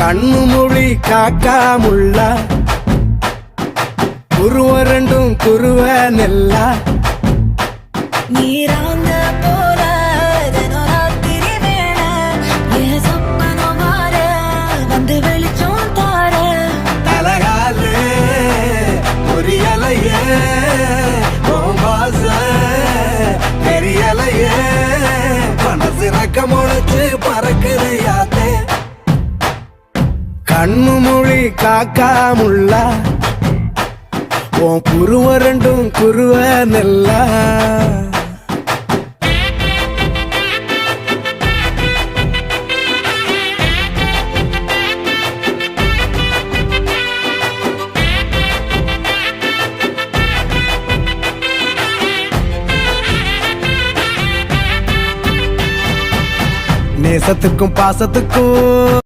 கண்ணு மொழி காக்காமுள்ள குருவ ரெண்டும் குருவ நெல்லா நீராங்க போல தினராத்திரி வேண என் சொப்பனம் மாற வந்து வெளிச்சம் தார தலகாலே பொரியலையே ஓம்பாச பெரியலையே மனசு ரக்க முளைச்சு பறக்குது யாத்தே கண்ணு மொழி காக்காமுள்ள உன் குருவ ரெண்டும் குருவ நெல்லா நேசத்துக்கும் பாசத்துக்கும்